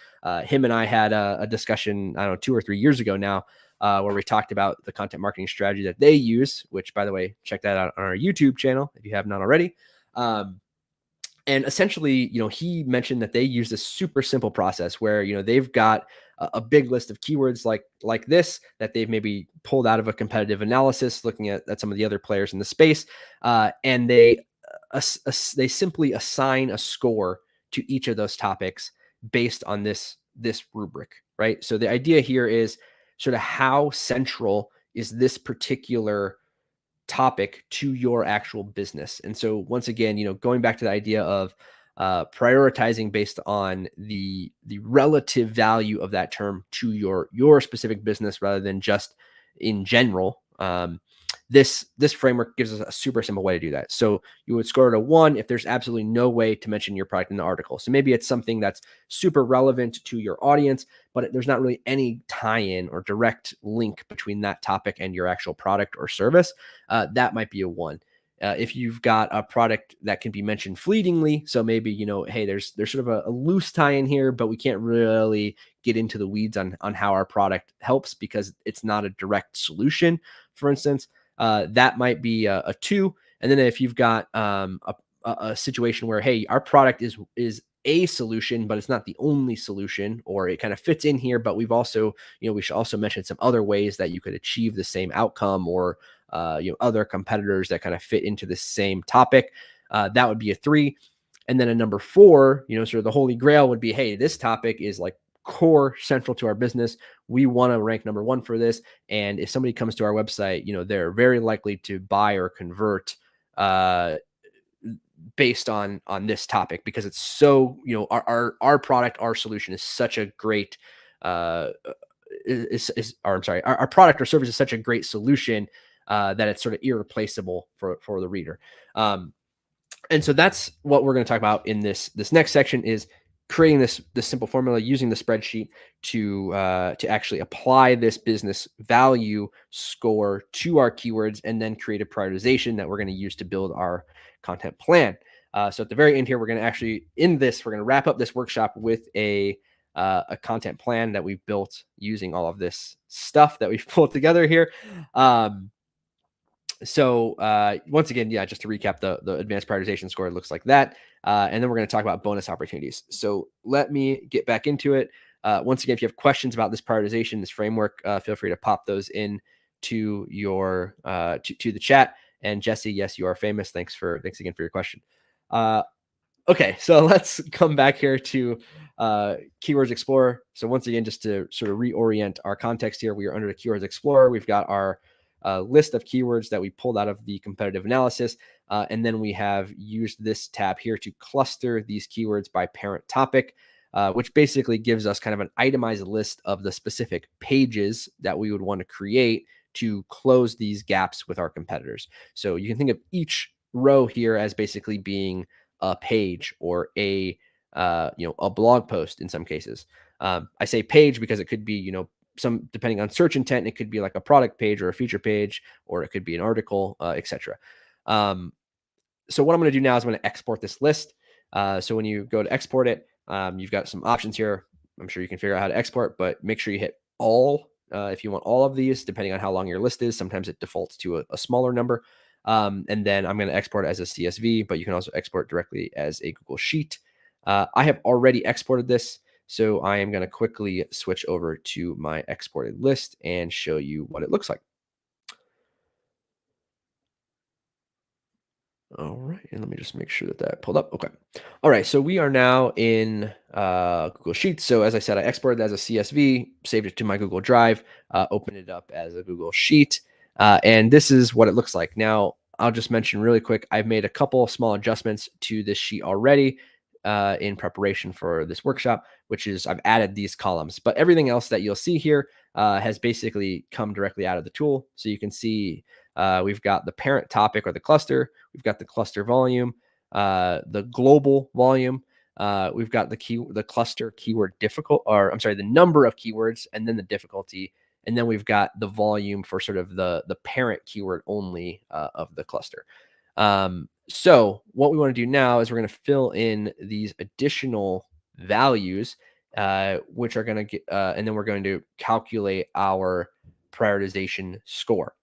Him and I had a discussion, I don't know, 2 or 3 years ago now, where we talked about the content marketing strategy that they use, which, by the way, check that out on our YouTube channel if you have not already. And essentially, he mentioned that they use this super simple process where, they've got a big list of keywords like this that they've maybe pulled out of a competitive analysis, looking at some of the other players in the space, and they simply assign a score to each of those topics based on this rubric, right? So the idea here is sort of how central is this particular topic to your actual business. And so once again, going back to the idea of prioritizing based on the relative value of that term to your specific business rather than just in general. This framework gives us a super simple way to do that. So you would score it a 1 if there's absolutely no way to mention your product in the article. So maybe it's something that's super relevant to your audience, but there's not really any tie-in or direct link between that topic and your actual product or service. That might be a 1. If you've got a product that can be mentioned fleetingly, so maybe, hey, there's sort of a loose tie in here, but we can't really get into the weeds on how our product helps because it's not a direct solution, for instance, that might be a 2. And then if you've got a situation where, hey, our product is a solution, but it's not the only solution, or it kind of fits in here, but we've also, we should also mention some other ways that you could achieve the same outcome, or other competitors that kind of fit into the same topic. That would be a 3. And then a number 4, sort of the holy grail would be, hey, this topic is like core central to our business. We want to rank number 1 for this. And if somebody comes to our website, they're very likely to buy or convert based on this topic, because it's so, our product, our solution is such a great our product or service is such a great solution that it's sort of irreplaceable for the reader. And so that's what we're going to talk about in this next section, is creating this simple formula using the spreadsheet to actually apply this business value score to our keywords, and then create a prioritization that we're going to use to build our content plan. So at the very end here, we're going to wrap up this workshop with a content plan that we've built using all of this stuff that we've pulled together here. So once again, just to recap, the advanced prioritization score looks like that. And then we're going to talk about bonus opportunities. So let me get back into it. Once again, if you have questions about this prioritization, this framework, feel free to pop those in to your to the chat. And Jesse, yes, you are famous. Thanks again for your question. Okay, so let's come back here to Keywords Explorer. So once again, just to sort of reorient our context here, we are under the Keywords Explorer. We've got our list of keywords that we pulled out of the competitive analysis. And then we have used this tab here to cluster these keywords by parent topic, which basically gives us kind of an itemized list of the specific pages that we would want to create to close these gaps with our competitors. So you can think of each row here as basically being a page or a blog post in some cases. I say page because it could be, some, depending on search intent, it could be like a product page or a feature page, or it could be an article, etc. So what I'm going to do now is I'm going to export this list. So when you go to export it, you've got some options here. I'm sure you can figure out how to export, but make sure you hit all if you want all of these, depending on how long your list is. Sometimes it defaults to a smaller number. And then I'm going to export it as a CSV, but you can also export directly as a Google Sheet. I have already exported this, so I am going to quickly switch over to my exported list and show you what it looks like. All right, and let me just make sure that pulled up. Okay. All right, so we are now in Google Sheets. So as I said, I exported it as a CSV, saved it to my Google Drive, opened it up as a Google Sheet, and this is what it looks like. Now, I'll just mention really quick, I've made a couple small adjustments to this sheet already in preparation for this workshop, which is I've added these columns, but everything else that you'll see here has basically come directly out of the tool. So you can see We've got the parent topic or the cluster. We've got the cluster volume, the global volume. We've got the cluster keyword difficult, or I'm sorry, the number of keywords, and then the difficulty, and then we've got the volume for sort of the parent keyword only of the cluster. So what we want to do now is we're going to fill in these additional values, which are going to get, and then we're going to calculate our prioritization score.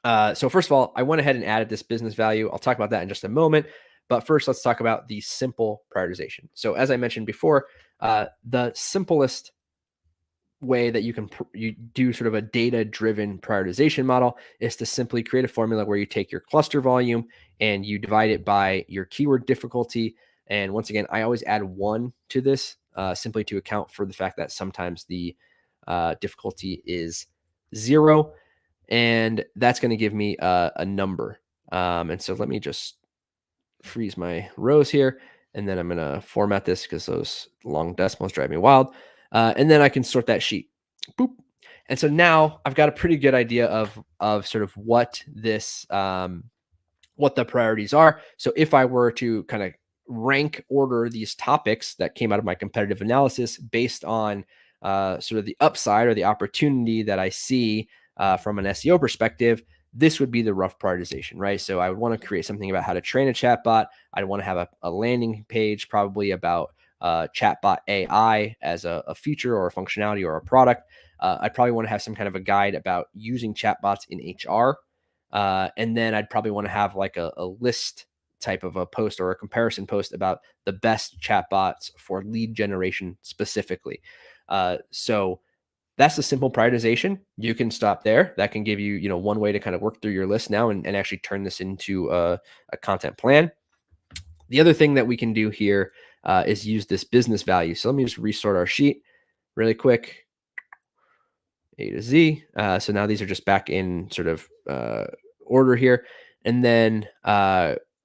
So first of all, I went ahead and added this business value. I'll talk about that in just a moment. But first, let's talk about the simple prioritization. So as I mentioned before, the simplest way that you do sort of a data-driven prioritization model is to simply create a formula where you take your cluster volume and you divide it by your keyword difficulty. And once again, I always add 1 to this simply to account for the fact that sometimes the difficulty is 0, and that's going to give me a number. And so let me just freeze my rows here, and then I'm going to format this because those long decimals drive me wild. And then I can sort that sheet. Boop. And so now I've got a pretty good idea of sort of what this what the priorities are. So if I were to kind of rank order these topics that came out of my competitive analysis based on sort of the upside or the opportunity that I see from an SEO perspective, this would be the rough prioritization, right? So I would want to create something about how to train a chatbot. I'd want to have a landing page probably about chatbot AI as a feature or a functionality or a product. I'd probably want to have some kind of a guide about using chatbots in HR. And then I'd probably want to have like a list type of a post or a comparison post about the best chatbots for lead generation specifically. So that's the simple prioritization. You can stop there. That can give you, one way to kind of work through your list now and actually turn this into a content plan. The other thing that we can do here is use this business value. So let me just resort our sheet really quick. A to Z. So now these are just back in sort of order here. And then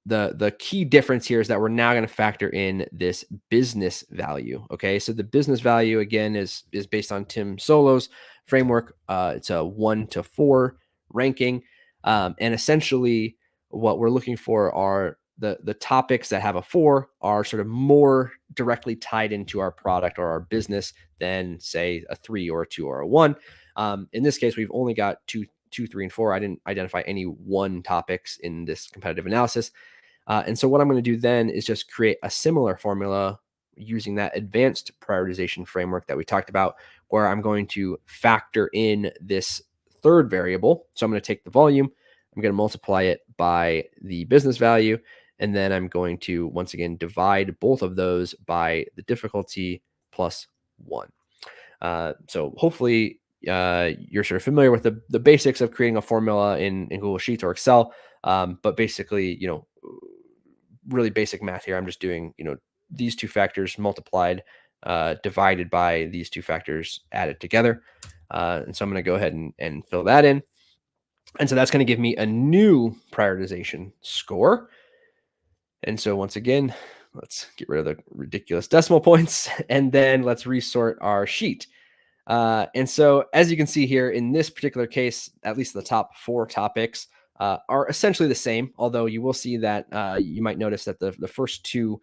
the key difference here is that we're now going to factor in this business value. Okay, so the business value again is based on Tim Solo's framework. It's a 1 to 4 ranking, and essentially what we're looking for are the topics that have a 4 are sort of more directly tied into our product or our business than say a 3 or a 2 or a 1. In this case, we've only got 2, 3, and 4. I didn't identify any 1 topics in this competitive analysis. And so what I'm going to do then is just create a similar formula using that advanced prioritization framework that we talked about, where I'm going to factor in this third variable. So I'm going to take the volume, I'm going to multiply it by the business value, and then I'm going to, once again, divide both of those by the difficulty plus 1. So hopefully you're sort of familiar with the basics of creating a formula in Google Sheets or Excel. But basically, really basic math here. I'm just doing, these 2 factors multiplied, divided by these 2 factors added together. And so I'm going to go ahead and fill that in. And so that's going to give me a new prioritization score. And so once again, let's get rid of the ridiculous decimal points, and then let's resort our sheet. And so as you can see here in this particular case, at least the top 4 topics are essentially the same, although you will see that you might notice that the first 2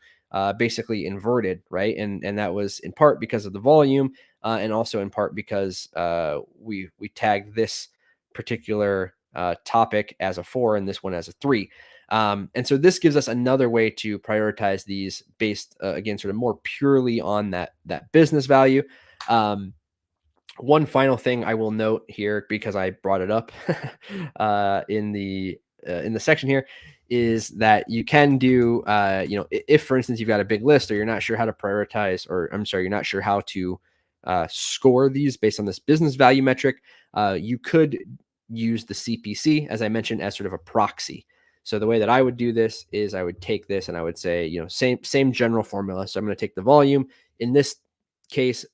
basically inverted, right? And that was in part because of the volume and also in part because we tagged this particular topic as a 4 and this one as a 3. And so this gives us another way to prioritize these based, again, sort of more purely on that business value. One final thing I will note here, because I brought it up in the section here, is that you can do, if for instance you've got a big list or you're not sure how to prioritize, or I'm sorry, you're not sure how to score these based on this business value metric, you could use the CPC, as I mentioned, as sort of a proxy. So the way that I would do this is I would take this and I would say, same general formula. So I'm going to take the volume. In this case,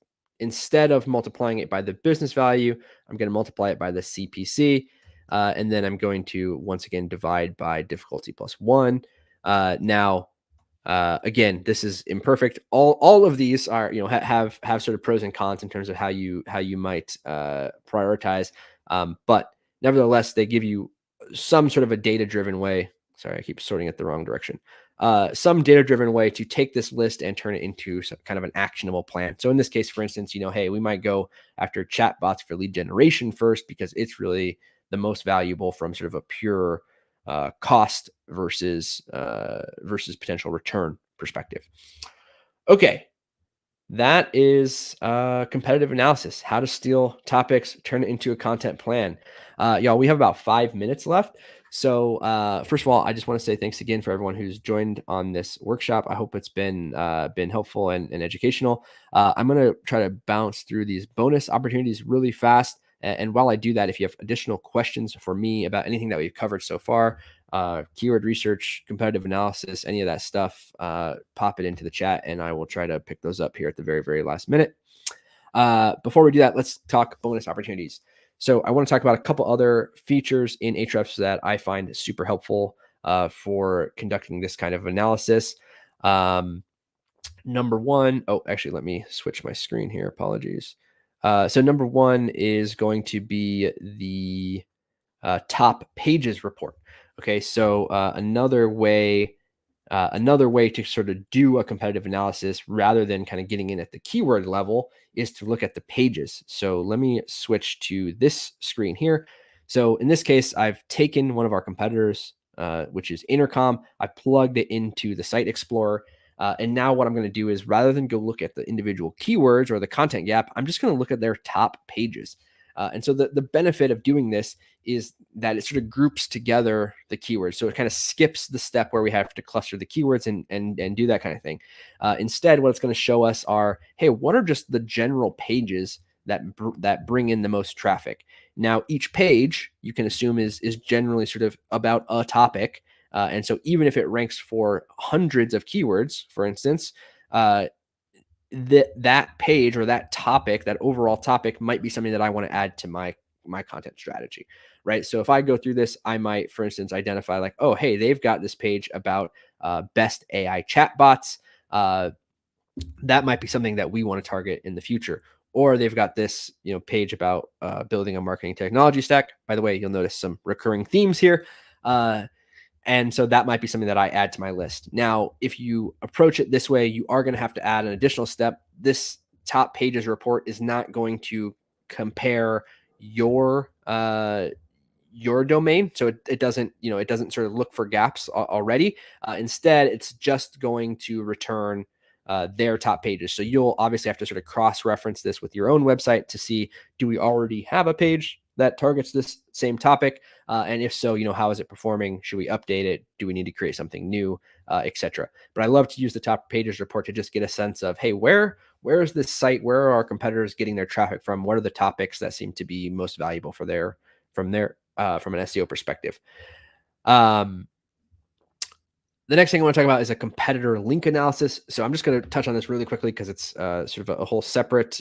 instead of multiplying it by the business value, I'm going to multiply it by the CPC. And then I'm going to, once again, divide by difficulty plus 1. Now, again, this is imperfect. All of these are, have sort of pros and cons in terms of how you might prioritize. But nevertheless, they give you some sort of a data-driven way. Sorry, I keep sorting it the wrong direction. Some data-driven way to take this list and turn it into some kind of an actionable plan. So in this case, for instance, hey, we might go after chatbots for lead generation first because it's really the most valuable from sort of a pure cost versus potential return perspective. Okay, that is competitive analysis, how to steal topics, turn it into a content plan. Y'all, we have about 5 minutes left. So first of all, I just want to say thanks again for everyone who's joined on this workshop. I hope it's been helpful and educational. I'm going to try to bounce through these bonus opportunities really fast. And while I do that, if you have additional questions for me about anything that we've covered so far, keyword research, competitive analysis, any of that stuff, pop it into the chat and I will try to pick those up here at the very, very last minute. Before we do that, let's talk bonus opportunities. So I want to talk about a couple other features in Ahrefs that I find super helpful for conducting this kind of analysis. Number one, actually, let me switch my screen here. Apologies. So number one is going to be the top pages report. Okay, so another way to sort of do a competitive analysis rather than kind of getting in at the keyword level is to look at the pages. So let me switch to this screen here. So in this case, I've taken one of our competitors, which is Intercom. I plugged it into the Site Explorer. And now what I'm going to do is rather than go look at the individual keywords or the content gap, I'm just going to look at their top pages. And so the benefit of doing this is that it sort of groups together the keywords. So it kind of skips the step where we have to cluster the keywords and do that kind of thing. Instead, what it's going to show us are, hey, what are just the general pages that bring in the most traffic? Now, each page you can assume is generally sort of about a topic. And so even if it ranks for hundreds of keywords, for instance, that page or that topic, that overall topic might be something that I want to add to my content strategy, right? So if I go through this, I might, for instance, identify like, oh, hey, they've got this page about best AI chatbots. That might be something that we want to target in the future. Or they've got this, page about building a marketing technology stack. By the way, you'll notice some recurring themes here. And so that might be something that I add to my list. Now, if you approach it this way, you are going to have to add an additional step. This top pages report is not going to compare your domain. So it doesn't, it doesn't sort of look for gaps already. Instead, it's just going to return their top pages. So you'll obviously have to sort of cross-reference this with your own website to see, do we already have a page that targets this same topic? And if so, how is it performing? Should we update it? Do we need to create something new, etc.? But I love to use the top pages report to just get a sense of, hey, where is this site? Where are our competitors getting their traffic from? What are the topics that seem to be most valuable from an SEO perspective? The next thing I want to talk about is a competitor link analysis. So I'm just going to touch on this really quickly because it's sort of a whole separate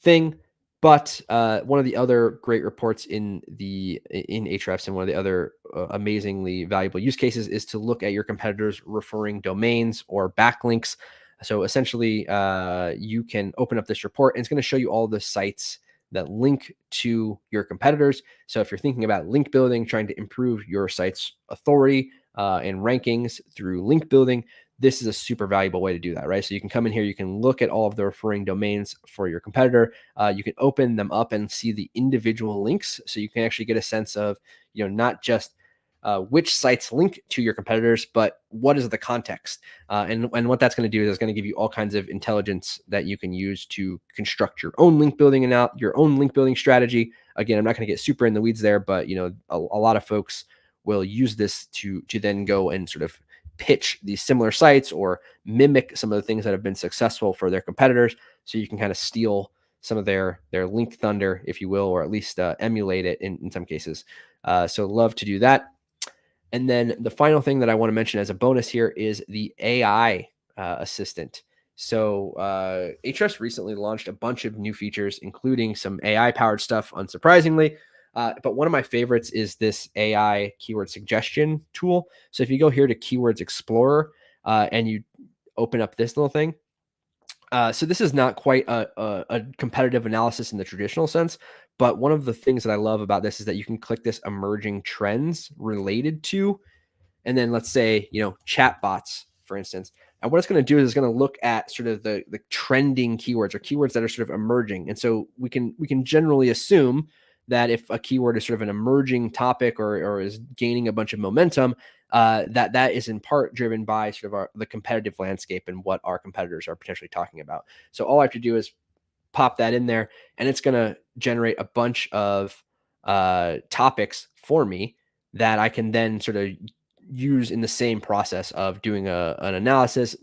thing. But one of the other great reports in Ahrefs and one of the other amazingly valuable use cases is to look at your competitors' referring domains or backlinks. So essentially, you can open up this report and it's going to show you all the sites that link to your competitors. So if you're thinking about link building, trying to improve your site's authority and rankings through link building, this is a super valuable way to do that, right? So you can come in here, you can look at all of the referring domains for your competitor. You can open them up and see the individual links. So you can actually get a sense of, not just which sites link to your competitors, but what is the context? And what that's going to do is it's going to give you all kinds of intelligence that you can use to construct your own link building and your own link building strategy. Again, I'm not going to get super in the weeds there, but a lot of folks will use this to then go and sort of pitch these similar sites or mimic some of the things that have been successful for their competitors. So you can kind of steal some of their link thunder, if you will, or at least emulate it in some cases. So love to do that. And then the final thing that I want to mention as a bonus here is the AI assistant. So Ahrefs recently launched a bunch of new features, including some AI-powered stuff, unsurprisingly. But one of my favorites is this AI keyword suggestion tool. So if you go here to Keywords Explorer and you open up this little thing, So this is not quite a competitive analysis in the traditional sense, but one of the things that I love about this is that you can click this emerging trends related to, and then let's say, chat bots, for instance. And what it's going to do is it's going to look at sort of the trending keywords or keywords that are sort of emerging. And so we can generally assume that if a keyword is sort of an emerging topic or is gaining a bunch of momentum, that is in part driven by sort of the competitive landscape and what our competitors are potentially talking about. So all I have to do is pop that in there, and it's going to generate a bunch of topics for me that I can then sort of use in the same process of doing an analysis,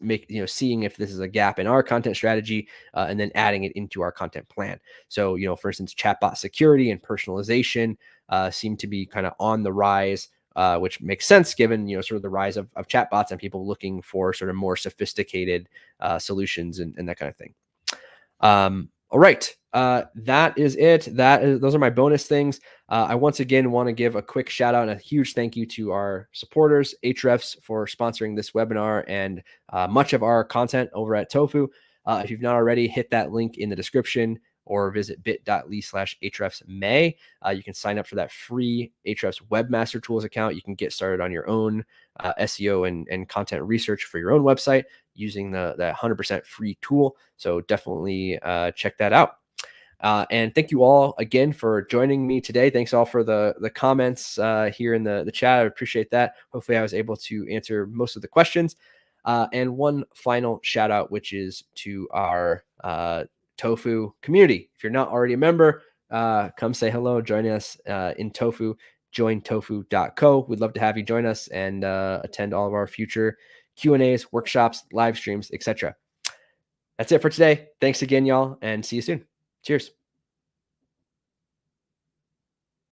seeing if this is a gap in our content strategy, and then adding it into our content plan. So, for instance, chatbot security and personalization seem to be kind of on the rise, which makes sense given, sort of the rise of chatbots and people looking for sort of more sophisticated solutions and that kind of thing. All right. That is it. Those are my bonus things. I once again want to give a quick shout out and a huge thank you to our supporters, Ahrefs, for sponsoring this webinar and much of our content over at Tofu. If you've not already, hit that link in the description or visit bit.ly/Ahrefsmay. You can sign up for that free Ahrefs Webmaster Tools account. You can get started on your own SEO and content research for your own website using the 100% free tool. So definitely check that out. And thank you all again for joining me today. Thanks all for the comments here in the chat. I appreciate that. Hopefully I was able to answer most of the questions. And one final shout out, which is to our Tofu community. If you're not already a member, come say hello, join us in Tofu, jointofu.co. We'd love to have you join us and attend all of our future Q&As, workshops, live streams, etc. That's it for today. Thanks again, y'all, and see you soon. Cheers.